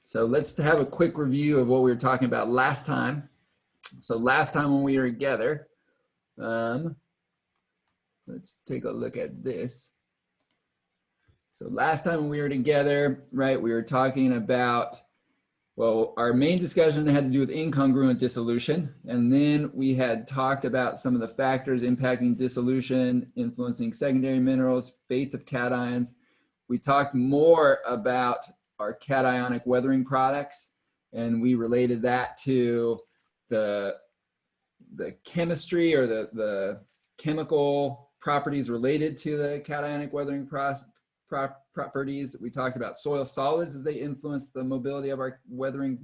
So let's have a quick review of what we were talking about last time. So last time when we were together, let's take a look at this. So last time when we were together, right, we were talking about, well, our main discussion had to do with incongruent dissolution. And then we had talked about some of the factors impacting dissolution, influencing secondary minerals, fates of cations. We talked more about our cationic weathering products, and we related that to the chemistry or the chemical properties related to the cationic weathering properties. We talked about soil solids as they influence the mobility of our weathered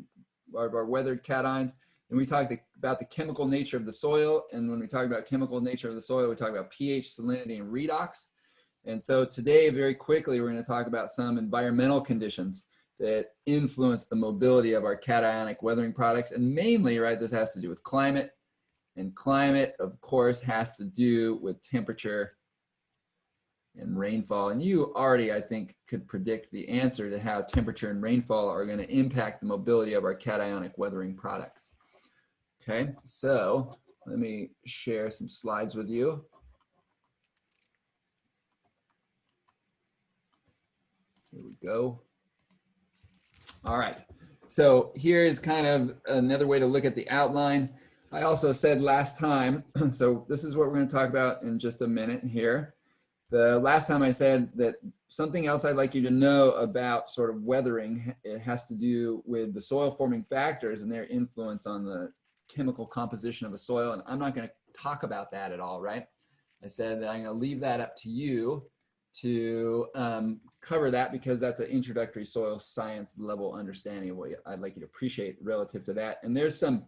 cations. And we talked about the chemical nature of the soil. And when we talk about chemical nature of the soil, we talk about pH, salinity, and redox. And so today, very quickly, we're going to talk about some environmental conditions that influence the mobility of our cationic weathering products. And mainly, right, this has to do with climate. And climate, of course, has to do with temperature and rainfall. And you already, I think, could predict the answer to how temperature and rainfall are going to impact the mobility of our cationic weathering products. Okay, so let me share some slides with you. Here we go. All right, so here is kind of another way to look at the outline. I also said last time, so this is what we're going to talk about in just a minute here. The last time I said that something else I'd like you to know about sort of weathering, it has to do with the soil forming factors and their influence on the chemical composition of a soil. And I'm not going to talk about that at all, right? I said that I'm going to leave that up to you to cover that, because that's an introductory soil science level understanding of what I'd like you to appreciate relative to that. And there's some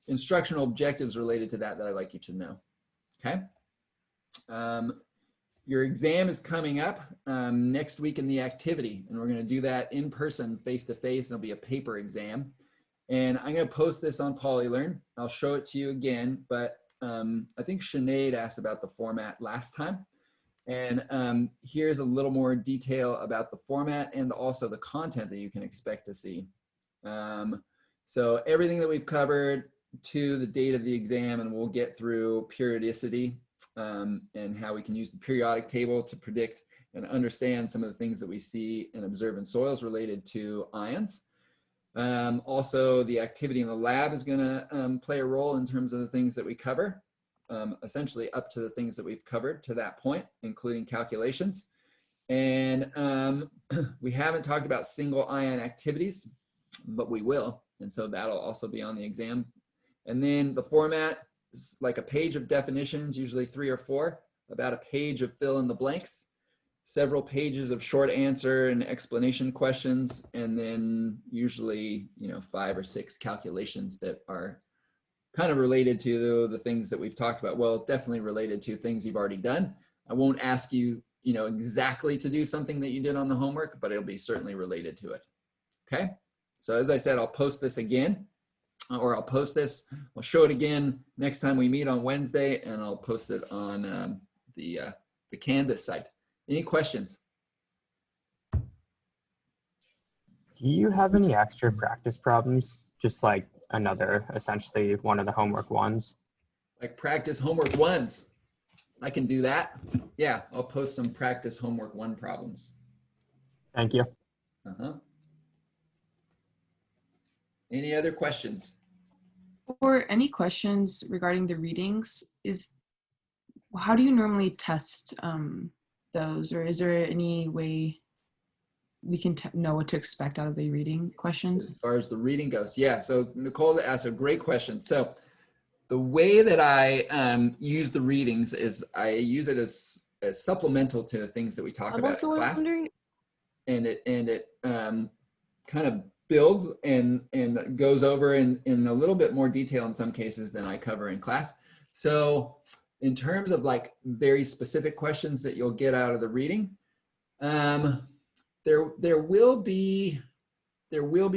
instructional objectives related to that that I'd like you to know, okay? Your exam is coming up next week in the activity, and we're going to do that in person, face-to-face. It'll be a paper exam. And I'm going to post this on PolyLearn. I'll show it to you again, but I think Sinead asked about the format last time. And here's a little more detail about the format and also the content that you can expect to see. So everything that we've covered to the date of the exam, and we'll get through periodicity and how we can use the periodic table to predict and understand some of the things that we see and observe in soils related to ions. Also, the activity in the lab is going to play a role in terms of the things that we cover. Essentially up to the things that we've covered to that point, including calculations. And we haven't talked about single ion activities, but we will. And so that'll also be on the exam. And then the format is like a page of definitions, usually 3 or 4, about a page of fill in the blanks, several pages of short answer and explanation questions, and then usually, 5 or 6 calculations that are kind of related to the things that we've talked about. Well, definitely related to things you've already done. I won't ask you, exactly to do something that you did on the homework, but it'll be certainly related to it. Okay. So as I said, I'll post this again, or I'll show it again next time we meet on Wednesday, and I'll post it on the Canvas site. Any questions? Do you have any extra practice problems? Just like essentially one of the homework ones. Like practice homework ones. I can do that. Yeah, I'll post some practice homework 1 problems. Thank you. Any other questions? Or any questions regarding the readings? How do you normally test those, or is there any way we can know what to expect out of the reading questions? As far as the reading goes, yeah. So Nicole asked a great question. So the way that I use the readings is I use it as supplemental to the things that we talk about in class. Wondering. And it kind of builds and goes over in a little bit more detail in some cases than I cover in class. So in terms of like very specific questions that you'll get out of the reading, there will be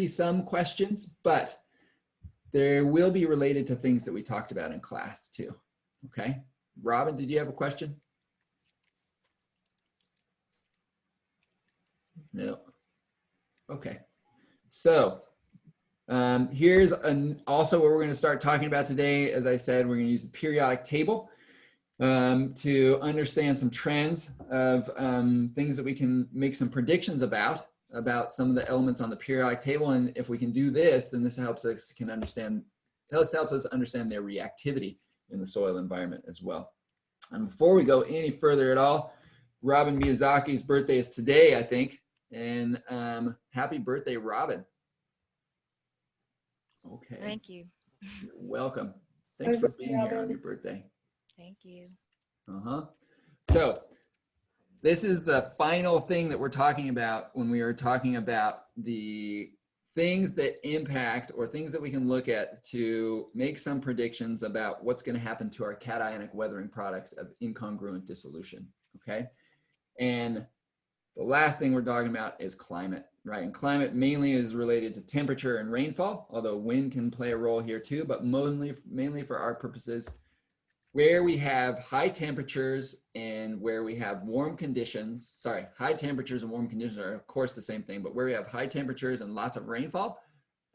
some questions, but there will be related to things that we talked about in class too. Okay. Robin, did you have a question? No. Okay. So here's also what we're going to start talking about today. As I said, we're going to use the periodic table to understand some trends of things that we can make some predictions about some of the elements on the periodic table. And if we can do this, then this helps us understand their reactivity in the soil environment as well. And before we go any further at all, Robin Miyazaki's birthday is today, I think. And happy birthday, Robin. Okay. Thank you. You're welcome. Thanks for being here on your birthday. Thank you. So this is the final thing that we're talking about when we are talking about the things that impact or things that we can look at to make some predictions about what's going to happen to our cationic weathering products of incongruent dissolution. Okay. And the last thing we're talking about is climate, right? And climate mainly is related to temperature and rainfall, although wind can play a role here too, but mainly for our purposes, where we have high temperatures and where we have warm conditions, high temperatures and warm conditions are of course the same thing, but where we have high temperatures and lots of rainfall,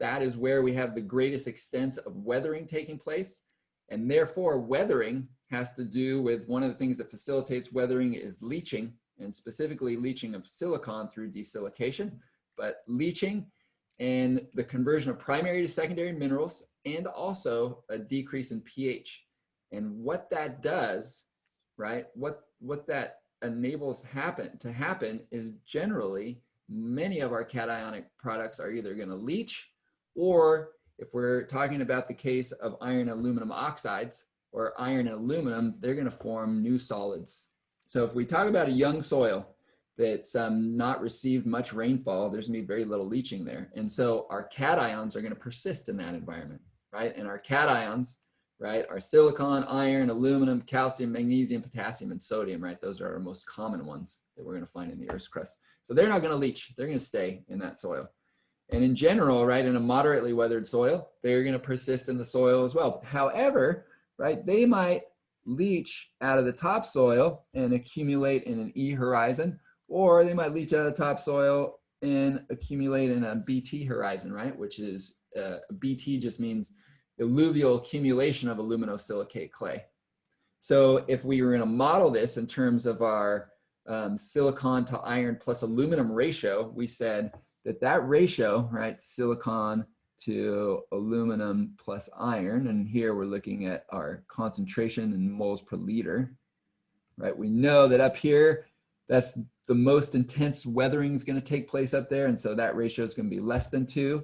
that is where we have the greatest extent of weathering taking place. And therefore weathering has to do with one of the things that facilitates weathering is leaching, and specifically leaching of silicon through desilication, but leaching and the conversion of primary to secondary minerals, and also a decrease in pH. And what that does, right, what that enables to happen is generally many of our cationic products are either going to leach, or if we're talking about the case of iron and aluminum oxides or iron and aluminum, they're going to form new solids. So if we talk about a young soil that's not received much rainfall, there's going to be very little leaching there. And so our cations are going to persist in that environment, right? And our cations, right, are silicon, iron, aluminum, calcium, magnesium, potassium, and sodium, right? Those are our most common ones that we're going to find in the Earth's crust. So they're not going to leach. They're going to stay in that soil. And in general, right, in a moderately weathered soil, they're going to persist in the soil as well. However, right, they might leach out of the topsoil and accumulate in an E horizon, or they might leach out of the topsoil and accumulate in a BT horizon, right? Which is BT just means alluvial accumulation of aluminosilicate clay. So if we were going to model this in terms of our silicon to iron plus aluminum ratio, we said that ratio, right, silicon to aluminum plus iron, and here we're looking at our concentration in moles per liter, right? We know that up here, that's the most intense weathering is going to take place up there, and so that ratio is going to be less than 2.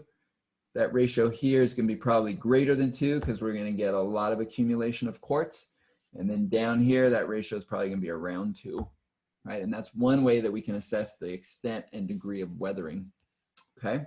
That ratio here is going to be probably greater than 2 because we're going to get a lot of accumulation of quartz. And then down here, that ratio is probably going to be around 2, right? And that's one way that we can assess the extent and degree of weathering, okay?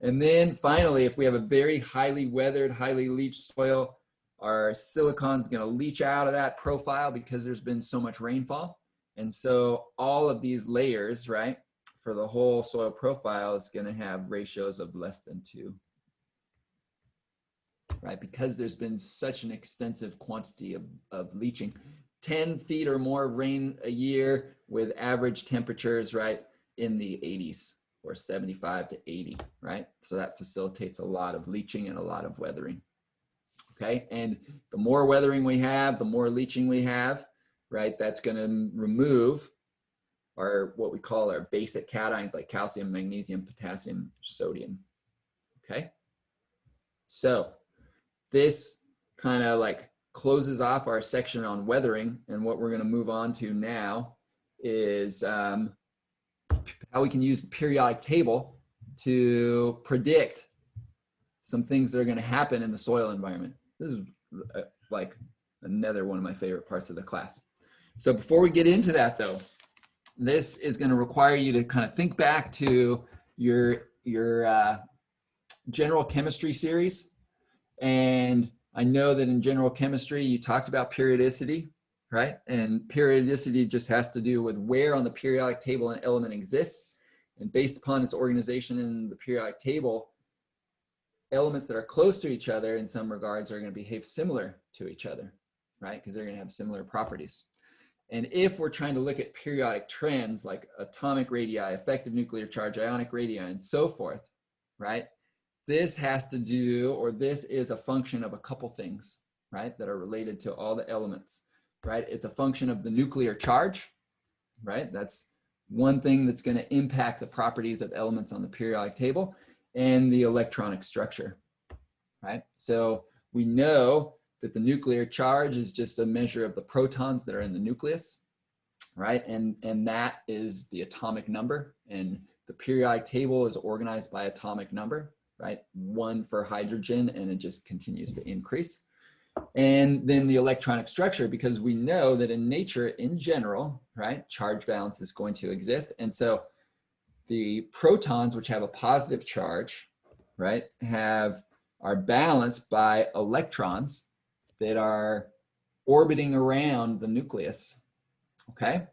And then finally, if we have a very highly weathered, highly leached soil, our silicon is going to leach out of that profile because there's been so much rainfall. And so all of these layers, right, for the whole soil profile is going to have ratios of less than 2. Right, because there's been such an extensive quantity of leaching. 10 feet or more of rain a year with average temperatures, right, in the 80s or 75 to 80, right? So that facilitates a lot of leaching and a lot of weathering, okay? And the more weathering we have, the more leaching we have, right? That's gonna remove our, what we call our basic cations like calcium, magnesium, potassium, sodium, okay? So this kind of like closes off our section on weathering, and what we're going to move on to now is how we can use the periodic table to predict some things that are going to happen in the soil environment. This is like another one of my favorite parts of the class. So before we get into that though, this is going to require you to kind of think back to your general chemistry series. And I know that in general chemistry, you talked about periodicity, right? And periodicity just has to do with where on the periodic table an element exists. And based upon its organization in the periodic table, elements that are close to each other in some regards are going to behave similar to each other, right? Because they're going to have similar properties. And if we're trying to look at periodic trends like atomic radii, effective nuclear charge, ionic radii, and so forth, right? This has to do, or this is a function of a couple things, right, that are related to all the elements, right? It's a function of the nuclear charge, right? That's one thing that's going to impact the properties of elements on the periodic table, and the electronic structure, right? So we know that the nuclear charge is just a measure of the protons that are in the nucleus, right? And that is the atomic number, and the periodic table is organized by atomic number, right? 1 for hydrogen, and it just continues to increase. And then the electronic structure, because we know that in nature in general, right, charge balance is going to exist. And so the protons, which have a positive charge, right, are balanced by electrons that are orbiting around the nucleus, okay?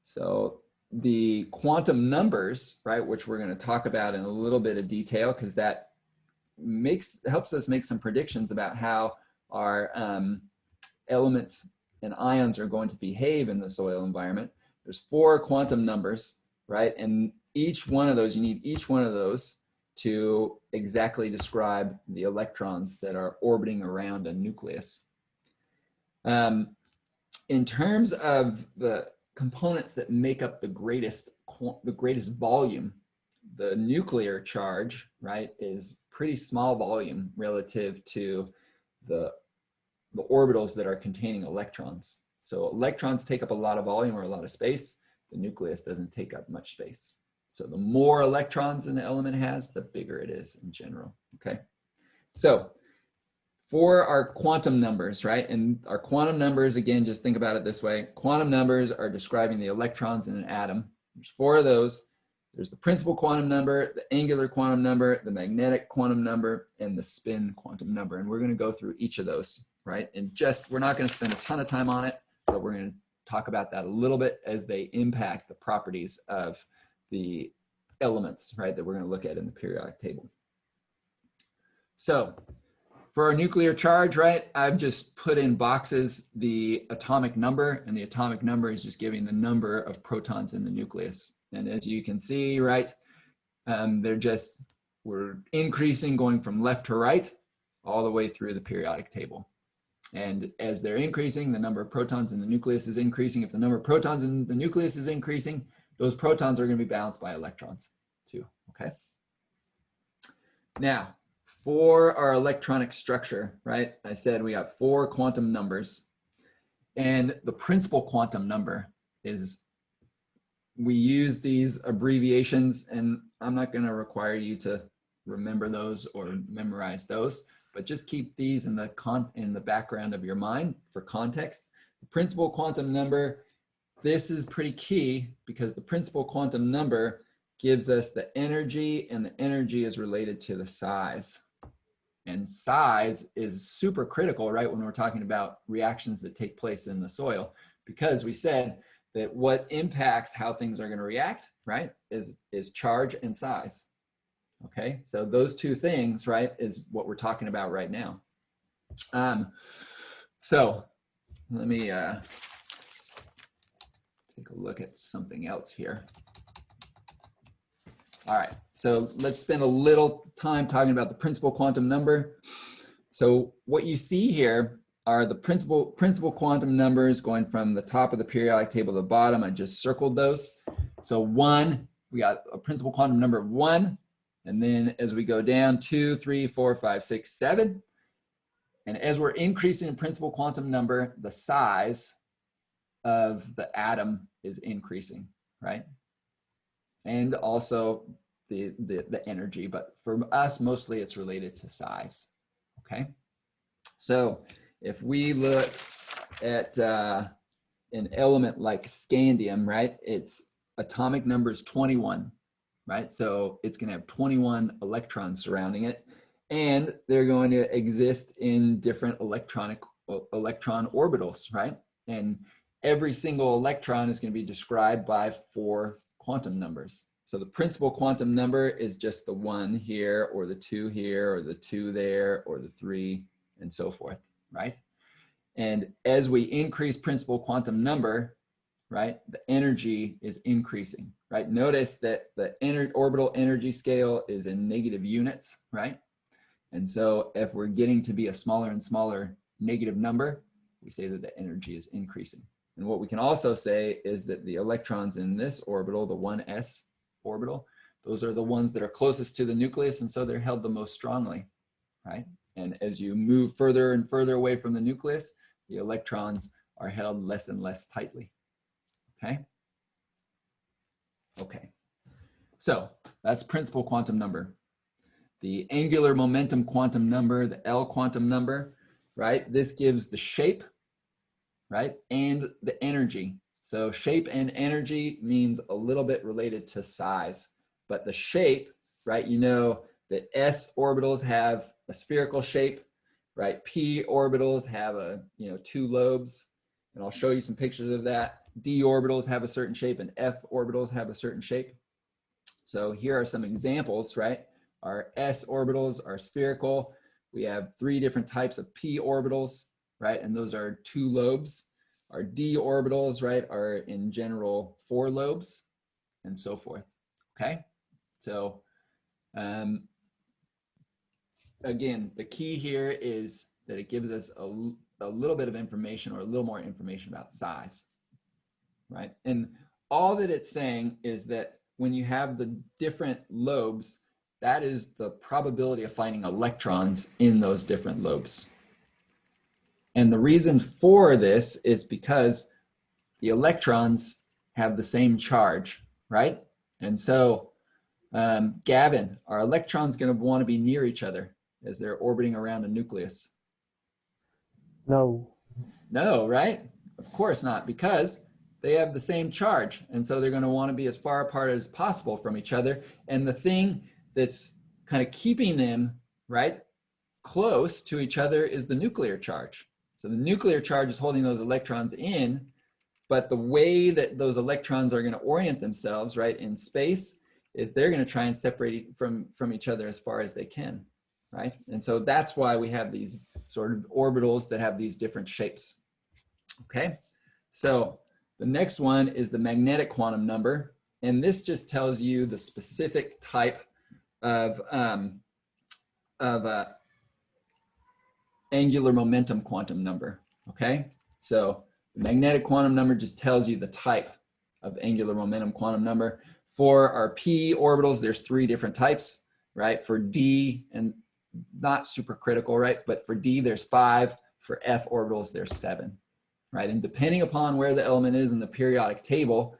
So the quantum numbers, right, which we're going to talk about in a little bit of detail, because that helps us make some predictions about how our elements and ions are going to behave in the soil environment. There's 4 quantum numbers, right? And each one of those, you need each one of those to exactly describe the electrons that are orbiting around a nucleus. In terms of the components that make up the greatest volume, the nuclear charge, right, is pretty small volume relative to the orbitals that are containing electrons. So electrons take up a lot of volume or a lot of space. The nucleus doesn't take up much space. So the more electrons an element has, the bigger it is in general, okay? So for our quantum numbers, right? And our quantum numbers, again, just think about it this way. Quantum numbers are describing the electrons in an atom. There's 4 of those. There's the principal quantum number, the angular quantum number, the magnetic quantum number, and the spin quantum number. And we're going to go through each of those, right? And we're not going to spend a ton of time on it, but we're going to talk about that a little bit as they impact the properties of the elements, right, that we're going to look at in the periodic table. So for our nuclear charge, right, I've just put in boxes the atomic number, and the atomic number is just giving the number of protons in the nucleus. And as you can see, right, we're increasing, going from left to right all the way through the periodic table. And as they're increasing, the number of protons in the nucleus is increasing. If the number of protons in the nucleus is increasing, those protons are going to be balanced by electrons too, okay? Now, for our electronic structure, right, I said we got 4 quantum numbers, and the principal quantum number is, we use these abbreviations, and I'm not going to require you to remember those or memorize those, but just keep these in the background of your mind for context. The principal quantum number, this is pretty key, because the principal quantum number gives us the energy, and the energy is related to the size. And size is super critical, right, when we're talking about reactions that take place in the soil, because we said that what impacts how things are going to react, right, is charge and size. Okay, so those 2 things, right, is what we're talking about right now. So let me take a look at something else here. All right, so let's spend a little time talking about the principal quantum number. So what you see here are the principal quantum numbers going from the top of the periodic table to the bottom. I just circled those. So 1, we got a principal quantum number of 1. And then as we go down, 2, 3, 4, 5, 6, 7. And as we're increasing the principal quantum number, the size of the atom is increasing, right? And also the energy, but for us, mostly it's related to size, okay? So if we look at an element like scandium, right, its atomic number is 21, right? So it's going to have 21 electrons surrounding it, and they're going to exist in different electron orbitals, right? And every single electron is going to be described by 4 quantum numbers. So the principal quantum number is just the 1 here, or the 2 here, or the 2 there, or the 3, and so forth, right? And as we increase principal quantum number, right, the energy is increasing, right? Notice that the orbital energy scale is in negative units, right? And so if we're getting to be a smaller and smaller negative number, we say that the energy is increasing. And what we can also say is that the electrons in this orbital, the 1s orbital, those are the ones that are closest to the nucleus, and so they're held the most strongly, right? And as you move further and further away from the nucleus, the electrons are held less and less tightly, okay? Okay, so that's principal quantum number. The angular momentum quantum number, the L quantum number, right? This gives the shape, right? And the energy. So shape and energy means a little bit related to size, but the shape, right? You know that S orbitals have a spherical shape, right? P orbitals have two lobes, and I'll show you some pictures of that. D orbitals have a certain shape and F orbitals have a certain shape. So here are some examples, right? Our S orbitals are spherical. We have 3 different types of P orbitals, right? And those are 2 lobes. Our D orbitals, right, are in general 4 lobes, and so forth, okay? So again, the key here is that it gives us a little bit of information, or a little more information about size, right? And all that it's saying is that when you have the different lobes, that is the probability of finding electrons in those different lobes. And the reason for this is because the electrons have the same charge, right? And so, Gavin, are electrons going to want to be near each other as they're orbiting around a nucleus? No. No, right? Of course not, because they have the same charge. And so they're going to want to be as far apart as possible from each other. And the thing that's kind of keeping them, right, close to each other is the nuclear charge. So the nuclear charge is holding those electrons in, but the way that those electrons are going to orient themselves, right, in space is they're going to try and separate from each other as far as they can, right? And so that's why we have these sort of orbitals that have these different shapes, okay? So the next one is the magnetic quantum number, and this just tells you the specific type of angular momentum quantum number, okay? So the magnetic quantum number just tells you the type of angular momentum quantum number. For our P orbitals, there's 3 different types, right? For D, and not super critical, right? But for D, there's 5. For F orbitals, there's 7, right? And depending upon where the element is in the periodic table,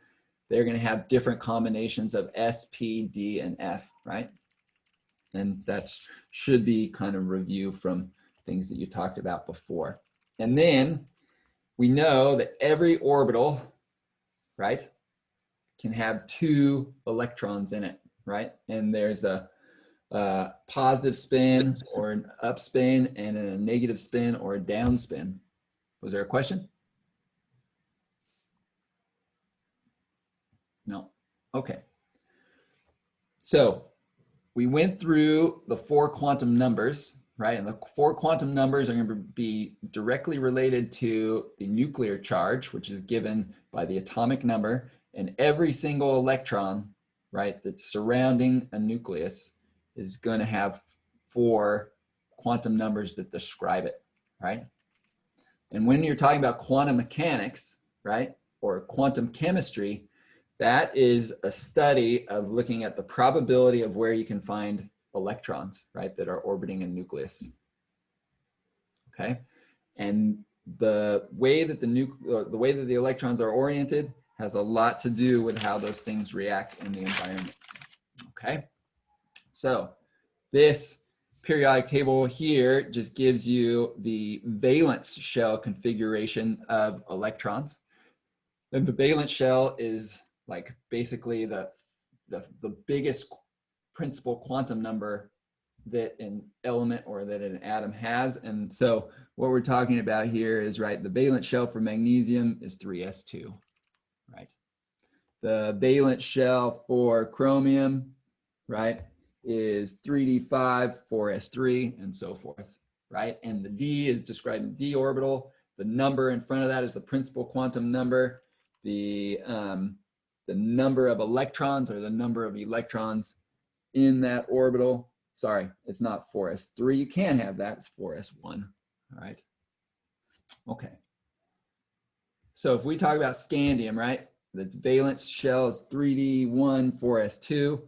they're going to have different combinations of S, P, D, and F, right? And that should be kind of review from things that you talked about before. And then we know that every orbital, right, can have 2 electrons in it, right? And there's a positive spin or an up spin, and a negative spin or a down spin. Was there a question? No. Okay. So we went through the 4 quantum numbers, right? And the 4 quantum numbers are going to be directly related to the nuclear charge, which is given by the atomic number, and every single electron, right, that's surrounding a nucleus is going to have 4 quantum numbers that describe it, right? And when you're talking about quantum mechanics, right, or quantum chemistry, that is a study of looking at the probability of where you can find electrons, right, that are orbiting a nucleus. Okay, and the way that the electrons are oriented has a lot to do with how those things react in the environment. Okay, so this periodic table here just gives you the valence shell configuration of electrons. Then the valence shell is like basically the biggest principal quantum number that an element or that an atom has. And so what we're talking about here is, right, the valence shell for magnesium is 3s2, right? The valence shell for chromium, right, is 3d5, 4s3, and so forth, right? And the D is describing the d orbital. The number in front of that is the principal quantum number. The the number of electrons or the number of electrons in that orbital. Sorry, it's not 4s3. You can have that. It's 4s1. All right. Okay. So if we talk about scandium, right, its valence shell is 3d1, 4s2.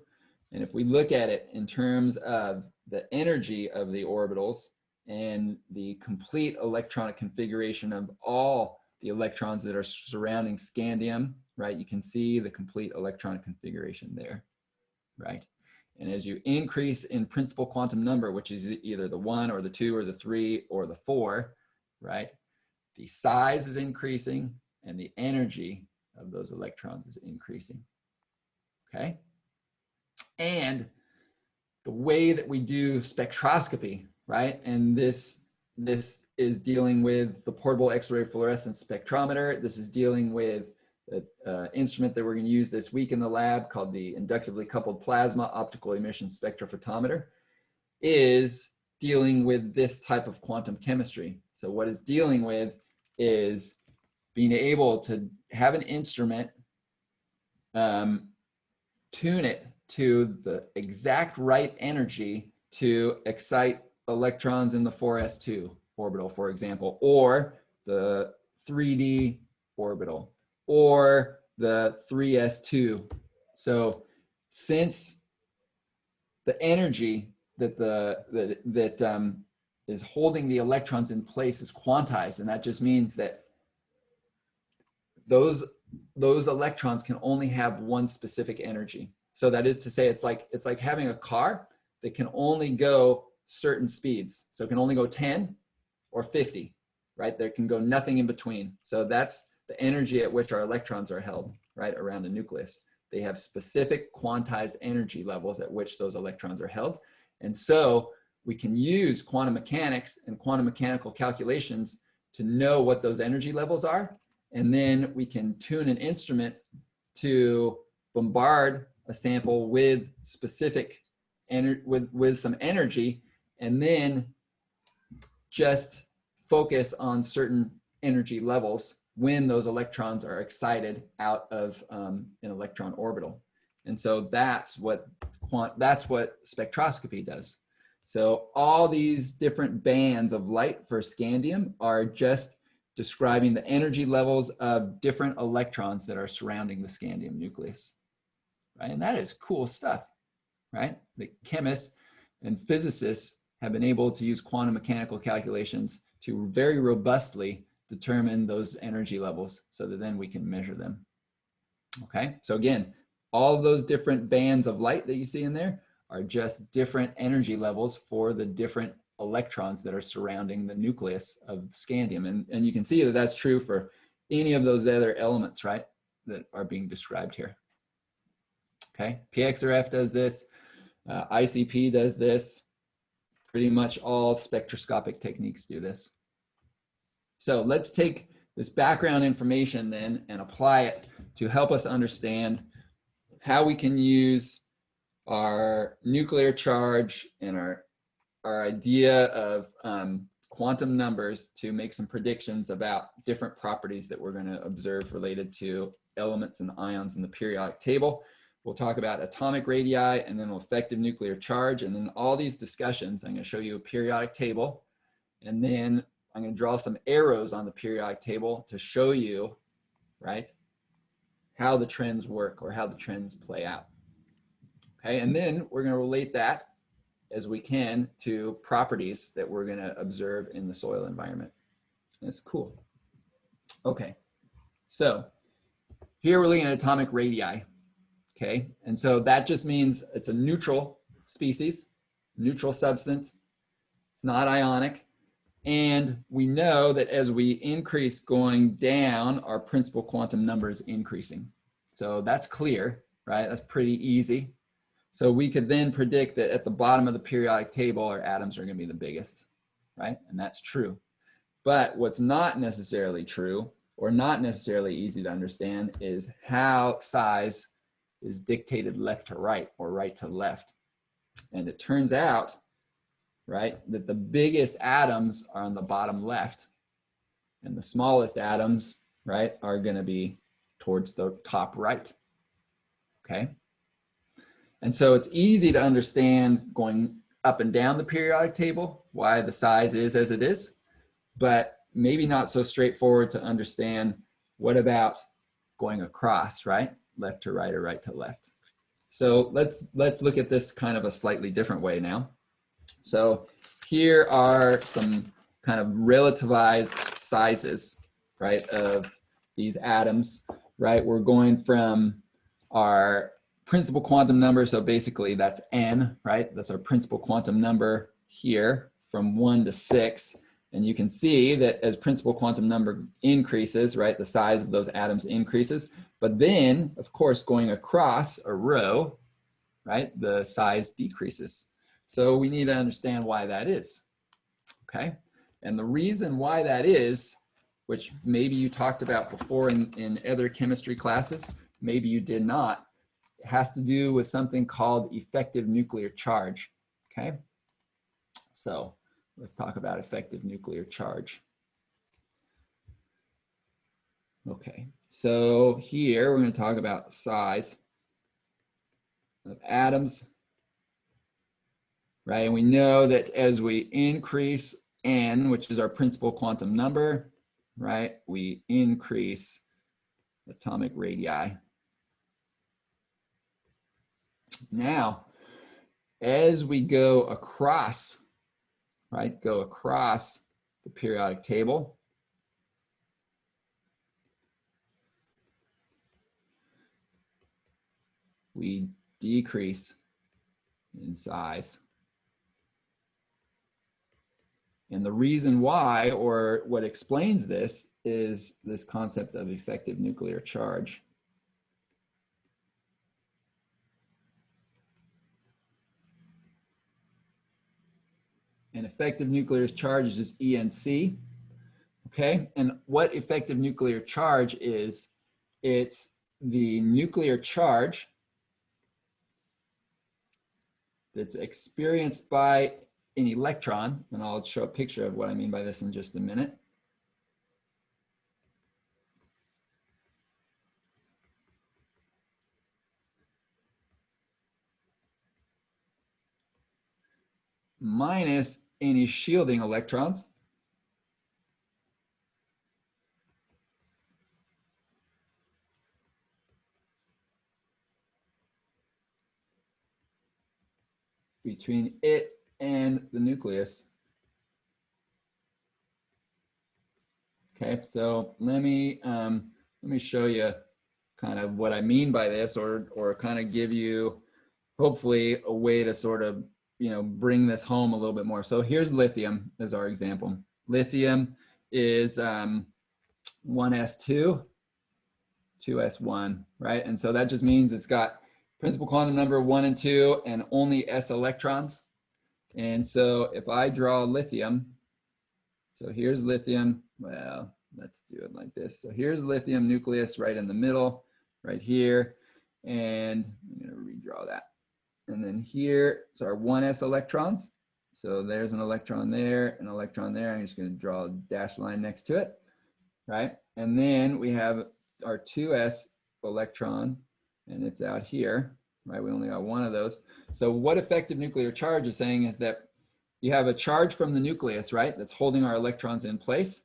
And if we look at it in terms of the energy of the orbitals and the complete electronic configuration of all the electrons that are surrounding scandium, right, you can see the complete electronic configuration there, right? And as you increase in principal quantum number, which is either the 1 or the 2 or the 3 or the 4, right, the size is increasing and the energy of those electrons is increasing, okay? And the way that we do spectroscopy, right, and this is dealing with the portable X-ray fluorescence spectrometer. This is dealing with the instrument that we're going to use this week in the lab called the inductively coupled plasma optical emission spectrophotometer, is dealing with this type of quantum chemistry. So what it's dealing with is being able to have an instrument, tune it to the exact right energy to excite electrons in the 4s2 orbital, for example, or the 3d orbital, or the 3s2. So since the energy that is holding the electrons in place is quantized, and that just means that those electrons can only have one specific energy. So that is to say, it's like having a car that can only go certain speeds. So it can only go 10 or 50, right? There can go nothing in between. So that's the energy at which our electrons are held, right, around a nucleus. They have specific quantized energy levels at which those electrons are held. And so we can use quantum mechanics and quantum mechanical calculations to know what those energy levels are. And then we can tune an instrument to bombard a sample with specific with some energy, and then just focus on certain energy levels when those electrons are excited out of an electron orbital. And so that's what spectroscopy does. So all these different bands of light for scandium are just describing the energy levels of different electrons that are surrounding the scandium nucleus, right? And that is cool stuff, right? The chemists and physicists have been able to use quantum mechanical calculations to very robustly determine those energy levels so that then we can measure them, okay? So again, all of those different bands of light that you see in there are just different energy levels for the different electrons that are surrounding the nucleus of scandium. And you can see that that's true for any of those other elements, right, that are being described here. Okay, PXRF does this, ICP does this, pretty much all spectroscopic techniques do this. So let's take this background information then and apply it to help us understand how we can use our nuclear charge and our idea of quantum numbers to make some predictions about different properties that we're going to observe related to elements and ions in the periodic table. We'll talk about atomic radii and then effective nuclear charge. And then all these discussions, I'm going to show you a periodic table. And then I'm going to draw some arrows on the periodic table to show you, right, how the trends work or how the trends play out. Okay, and then we're going to relate that as we can to properties that we're going to observe in the soil environment. That's cool. Okay, so here we're looking at atomic radii. Okay, and so that just means it's a neutral species, neutral substance. It's not ionic. And we know that as we increase going down, our principal quantum number is increasing. So that's clear, right? That's pretty easy. So we could then predict that at the bottom of the periodic table, our atoms are going to be the biggest, right? And that's true. But what's not necessarily true or not necessarily easy to understand is how size is dictated left to right or right to left. And it turns out, right, that the biggest atoms are on the bottom left and the smallest atoms, right, are going to be towards the top right. okay? And so it's easy to understand going up and down the periodic table, why the size is as it is, but maybe not so straightforward to understand what about going across, right? Left to right or right to left. So let's look at this kind of a slightly different way now. So here are some kind of relativized sizes, right, of these atoms, right? We're going from our principal quantum number, so basically that's n, right? That's our principal quantum number here from 1 to 6. And you can see that as principal quantum number increases, right, the size of those atoms increases. But then, of course, going across a row, right, the size decreases. So we need to understand why that is, okay? And the reason why that is, which maybe you talked about before in other chemistry classes, maybe you did not, it has to do with something called effective nuclear charge, okay? So let's talk about effective nuclear charge. Okay, so here we're going to talk about size of atoms, right? And we know that as we increase n, which is our principal quantum number, right, we increase atomic radii. Now, as we go across, right, go across the periodic table, we decrease in size. And the reason why, or what explains this, is this concept of effective nuclear charge. And effective nuclear charge is ENC, okay? And what effective nuclear charge is, it's the nuclear charge that's experienced by an electron, and I'll show a picture of what I mean by this in just a minute. Minus any shielding electrons. Between it and the nucleus. Okay, so let me show you kind of what I mean by this, or kind of give you hopefully a way to sort of, you know, bring this home a little bit more. So here's lithium as our example. Lithium is 1s2, 2s1, right? And so that just means it's got principal quantum number 1 and 2 and only s electrons. And so if I draw lithium, so here's lithium, well, let's do it like this. So here's lithium nucleus right in the middle, right here. And I'm gonna redraw that. And then here is our 1s electrons. So there's an electron there, an electron there. I'm just gonna draw a dashed line next to it, right? And then we have our 2s electron, and it's out here, right? We only got one of those. So what effective nuclear charge is saying is that you have a charge from the nucleus, right? That's holding our electrons in place.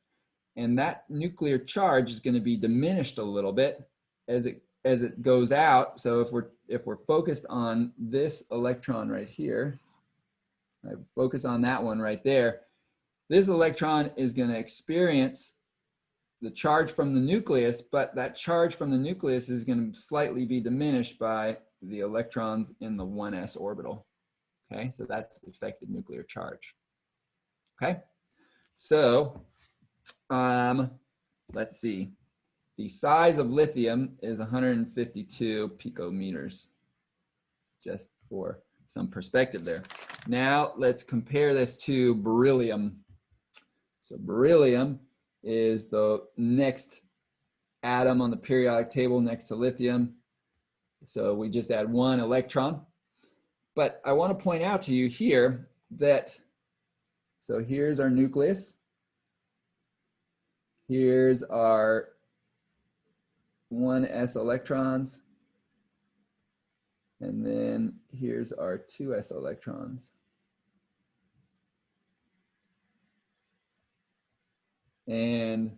And that nuclear charge is going to be diminished a little bit as it goes out. So if we're focused on this electron right here, right, focus on that one right there, this electron is going to experience the charge from the nucleus, but that charge from the nucleus is going to slightly be diminished by the electrons in the 1s orbital. Okay, so that's effective nuclear charge. Okay, so let's see. The size of lithium is 152 picometers, just for some perspective there. Now let's compare this to beryllium. So beryllium is the next atom on the periodic table next to lithium. So we just add one electron. But I want to point out to you here that, so here's our nucleus. Here's our 1s electrons. And then here's our 2s electrons. And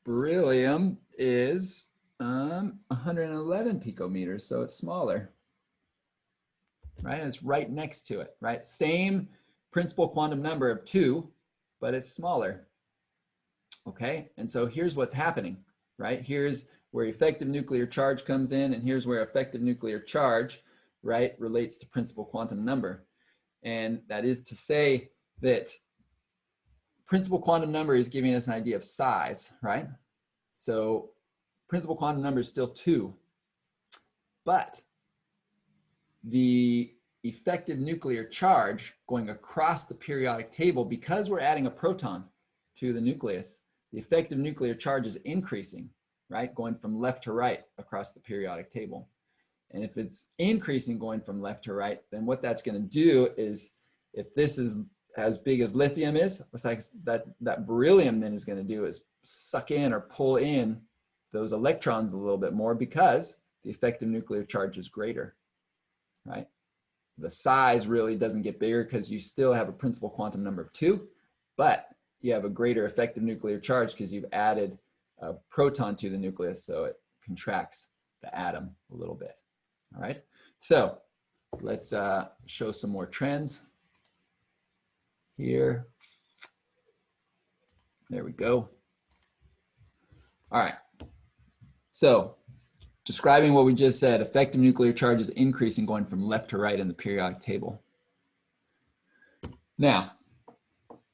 beryllium is 111 picometers, so it's smaller, right? And it's right next to it, right? Same principal quantum number of 2, but it's smaller, okay? And so here's what's happening, right? Here's where effective nuclear charge comes in, and here's where effective nuclear charge, right, relates to principal quantum number. And that is to say that principal quantum number is giving us an idea of size, right? So principal quantum number is still 2, but the effective nuclear charge going across the periodic table, because we're adding a proton to the nucleus, the effective nuclear charge is increasing, right? Going from left to right across the periodic table. And if it's increasing going from left to right, then what that's going to do is, if this is as big as lithium is, what's like that beryllium then is going to do is suck in or pull in those electrons a little bit more, because the effective nuclear charge is greater, right? The size really doesn't get bigger because you still have a principal quantum number of 2, but you have a greater effective nuclear charge because you've added a proton to the nucleus, so it contracts the atom a little bit. All right, so let's show some more trends here. There we go. All right, so describing what we just said, effective nuclear charge is increasing going from left to right in the periodic table. Now,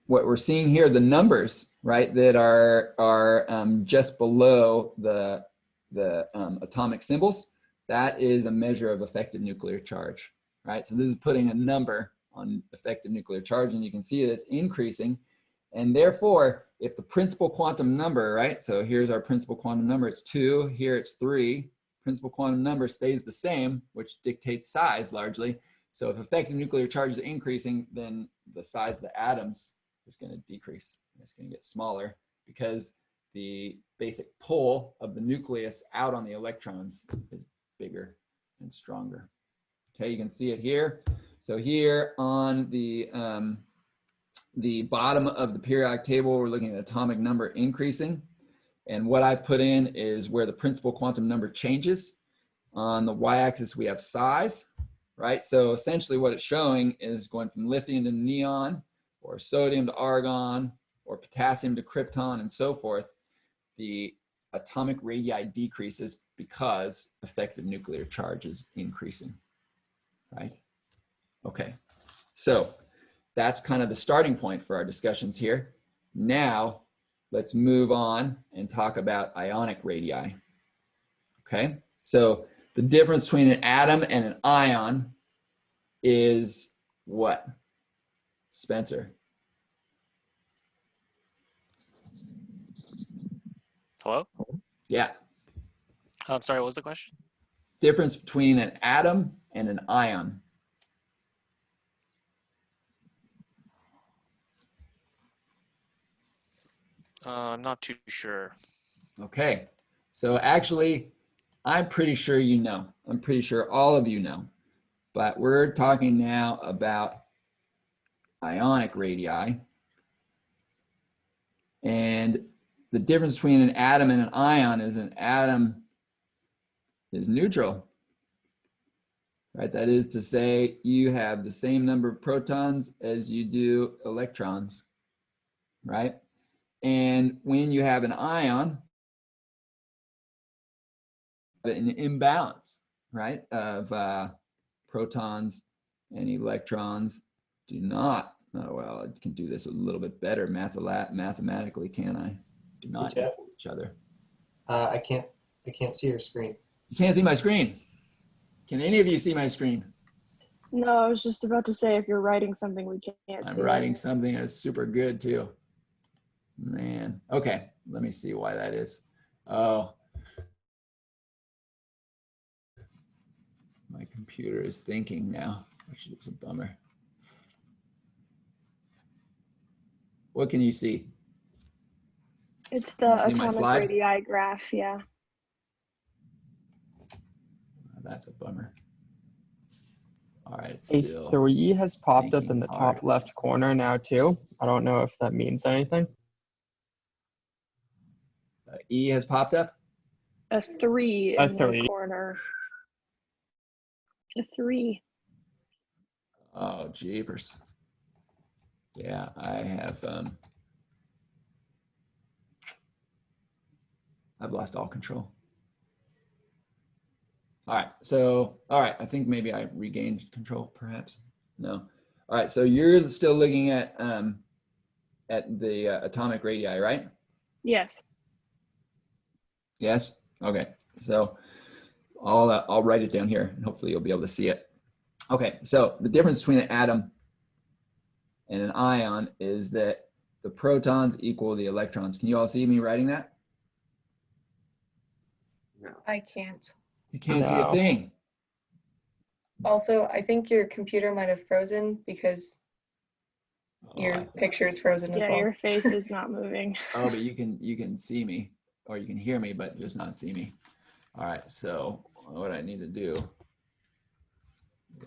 what we're seeing here, the numbers, right, that are just below the atomic symbols, that is a measure of effective nuclear charge, right? So this is putting a number on effective nuclear charge, and you can see that it's increasing. And therefore, if the principal quantum number, right, so here's our principal quantum number, it's 2, here it's 3, principal quantum number stays the same, which dictates size largely. So if effective nuclear charge is increasing, then the size of the atoms is going to decrease. It's going to get smaller because the basic pull of the nucleus out on the electrons is bigger and stronger. Okay, you can see it here. So here on the bottom of the periodic table, we're looking at atomic number increasing. And what I've put in is where the principal quantum number changes. On the y-axis, we have size, right? So essentially what it's showing is going from lithium to neon, or sodium to argon, or potassium to krypton, and so forth. The atomic radii decreases because effective nuclear charge is increasing, right? Okay, so that's kind of the starting point for our discussions here. Now, let's move on and talk about ionic radii. Okay, so the difference between an atom and an ion is what? Spencer. Hello? Yeah. I'm sorry, what was the question? Difference between an atom and an ion. I'm not too sure. Okay, so actually, I'm pretty sure you know. I'm pretty sure all of you know. But we're talking now about ionic radii. And the difference between an atom and an ion is an atom is neutral, right? That is to say, you have the same number of protons as you do electrons, right? And when you have an ion, an imbalance, right, of protons and electrons do not, oh, well, I can do this a little bit better mathematically, can I? Do not equal each other. I can't see your screen. You can't see my screen. Can any of you see my screen? No, I was just about to say, if you're writing something, we can't see I'm writing something that's super good too. Man, okay, let me see why that is. Oh, my computer is thinking now, which is a bummer. What can you see? It's Can the you see my atomic slide? radii graph, yeah. that's a bummer. All right, A still 3 has popped up in thinking the hard. top left corner now too. I don't know if that means anything. E has popped up. A 3 A in the 3. corner. A 3. Oh, jeepers. Yeah, I have, I've lost all control. All right, so, all right, I think maybe I regained control, perhaps. No. All right, so you're still looking at the atomic radii, right? Yes. Yes? Okay, so I'll write it down here, and hopefully you'll be able to see it. Okay, so the difference between an atom and an ion is that the protons equal the electrons. Can you all see me writing that? I can't. You can't see a No. thing. Also, I think your computer might have frozen because Oh, your picture is frozen as Yeah, well. your face is not moving. oh, but you can see me, or you can hear me, but just not see me. All right, so what I need to do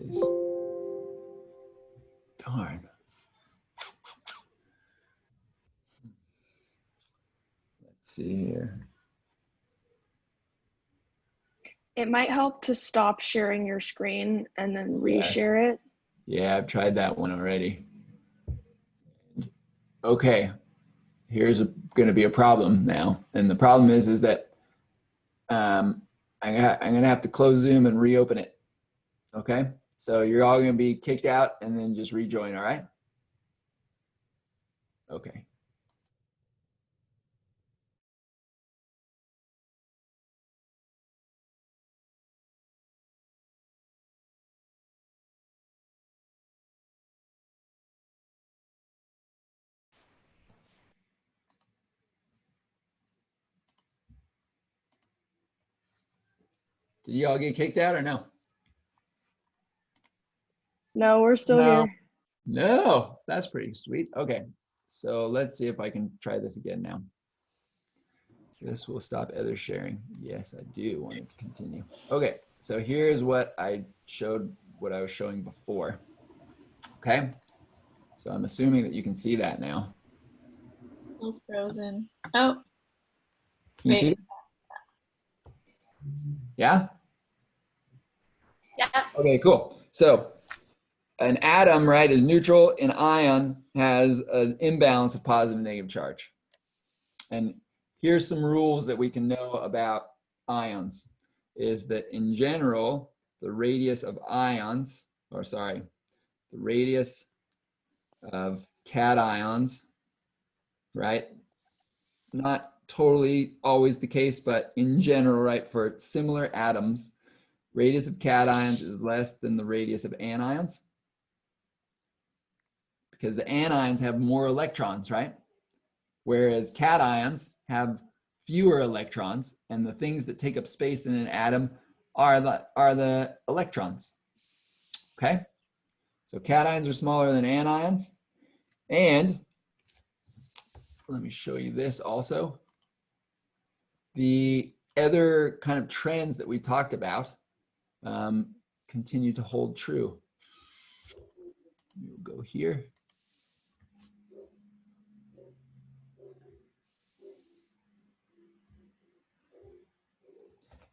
is, darn. Let's see here. It might help to stop sharing your screen and then Yes. reshare it. Yeah, I've tried that one already. Okay, here's going to be a problem now, and the problem is that I'm gonna have to close Zoom and reopen it. Okay, so you're all gonna be kicked out and then just rejoin. All right. Okay. Did you all get kicked out or no? No, we're still No. here. No, that's pretty sweet. Okay, so let's see if I can try this again now. This will stop other sharing. Yes, I do want it to continue. Okay, so here's what I showed, what I was showing before. Okay, so I'm assuming that you can see that now. Oh, frozen. Oh, Can you see wait. it? Yeah? Yeah. Okay, cool. So an atom, right, is neutral. An ion has an imbalance of positive and negative charge. And here's some rules that we can know about ions, is that in general, the radius of ions, or sorry, the radius of cations, right? Not totally always the case, but in general, right, for similar atoms, radius of cations is less than the radius of anions, because the anions have more electrons, right? Whereas cations have fewer electrons, and the things that take up space in an atom are the electrons. Okay, so cations are smaller than anions, and let me show you this also. The other kind of trends that we talked about continue to hold true. We'll go here.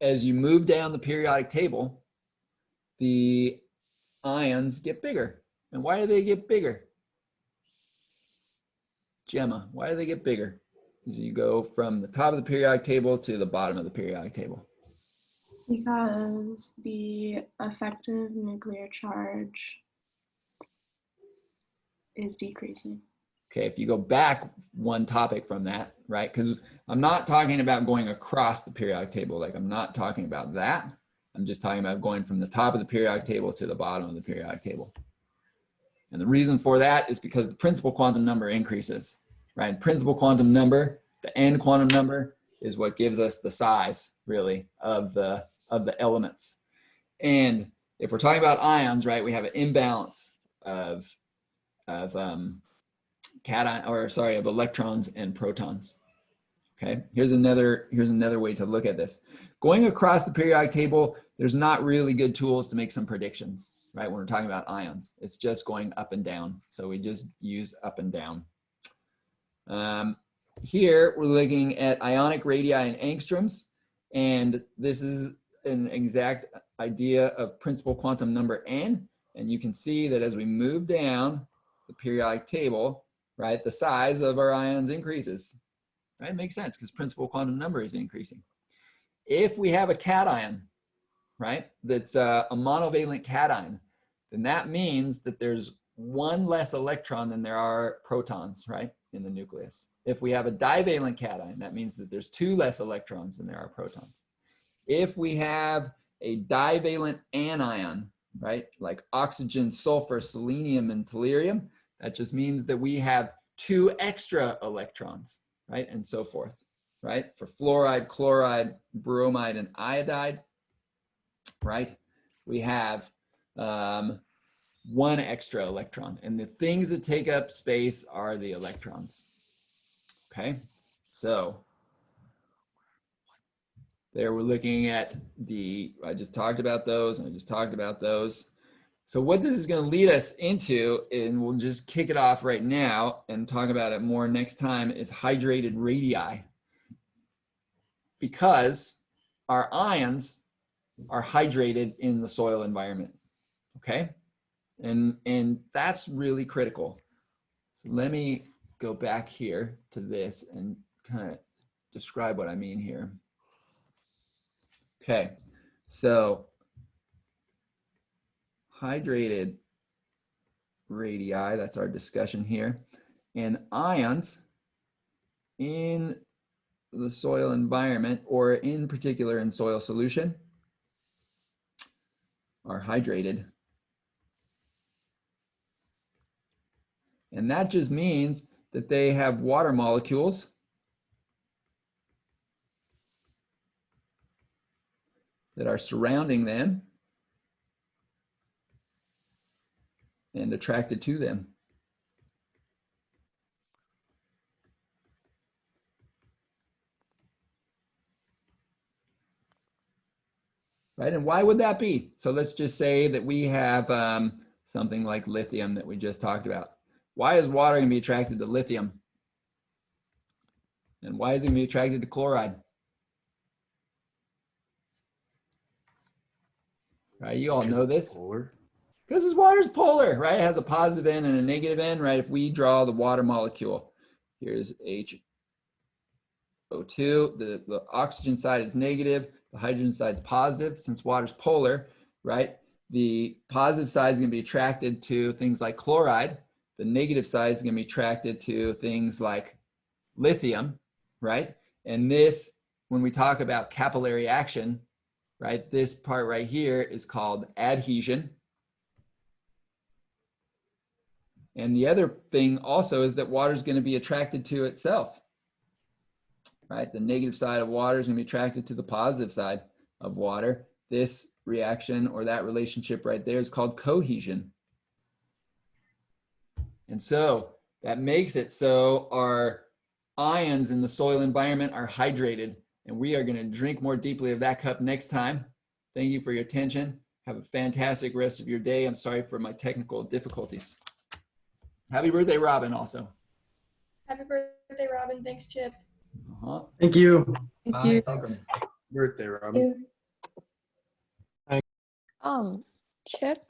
As you move down the periodic table, the ions get bigger. And why do they get bigger? Gemma, why do they get bigger? As you go from the top of the periodic table to the bottom of the periodic table. Because the effective nuclear charge is decreasing. Okay, if you go back one topic from that, right? Because I'm not talking about going across the periodic table. Like, I'm not talking about that. I'm just talking about going from the top of the periodic table to the bottom of the periodic table. And the reason for that is because the principal quantum number increases, right? Principal quantum number, the n quantum number, is what gives us the size, really, of the elements. And if we're talking about ions, right, we have an imbalance of electrons and protons. Okay, here's another way to look at this. Going across the periodic table, there's not really good tools to make some predictions, right? When we're talking about ions, it's just going up and down. So we just use up and down. Here we're looking at ionic radii in angstroms, and this is an exact idea of principal quantum number n. And you can see that as we move down the periodic table, right, the size of our ions increases. Right? It makes sense because principal quantum number is increasing. If we have a cation, right, that's a monovalent cation, then that means that there's one less electron than there are protons, right, in the nucleus. If we have a divalent cation, that means that there's two less electrons than there are protons. If we have a divalent anion, right, like oxygen, sulfur, selenium, and tellurium, that just means that we have two extra electrons, right, and so forth, right? For fluoride, chloride, bromide, and iodide, right, we have one extra electron, and the things that take up space are the electrons. Okay, so there we're looking at I just talked about those, and I just talked about those. So what this is going to lead us into, and we'll just kick it off right now and talk about it more next time, is hydrated radii. Because our ions are hydrated in the soil environment, okay? And that's really critical. So let me go back here to this and kind of describe what I mean here. Okay, so hydrated radii, that's our discussion here. And ions in the soil environment, or in particular in soil solution, are hydrated. And that just means that they have water molecules that are surrounding them and attracted to them. Right, and why would that be? So let's just say that we have something like lithium that we just talked about. Why is water going to be attracted to lithium? And why is it going to be attracted to chloride? Right, you all know this. Because this water is polar, right? It has a positive end and a negative end, right? If we draw the water molecule, here's HO2, the oxygen side is negative, the hydrogen side is positive. Since water's polar, right? The positive side is going to be attracted to things like chloride. The negative side is going to be attracted to things like lithium, right? And this, when we talk about capillary action, right, this part right here is called adhesion. And the other thing also is that water is going to be attracted to itself, right? The negative side of water is going to be attracted to the positive side of water. This reaction or that relationship right there is called cohesion. And so that makes it so our ions in the soil environment are hydrated, and we are going to drink more deeply of that cup next time. Thank you for your attention. Have a fantastic rest of your day. I'm sorry for my technical difficulties. Happy birthday, Robin, also. Happy birthday, Robin. Thanks, Chip. Thank you. Thank you. Thanks. Birthday, Robin. Chip,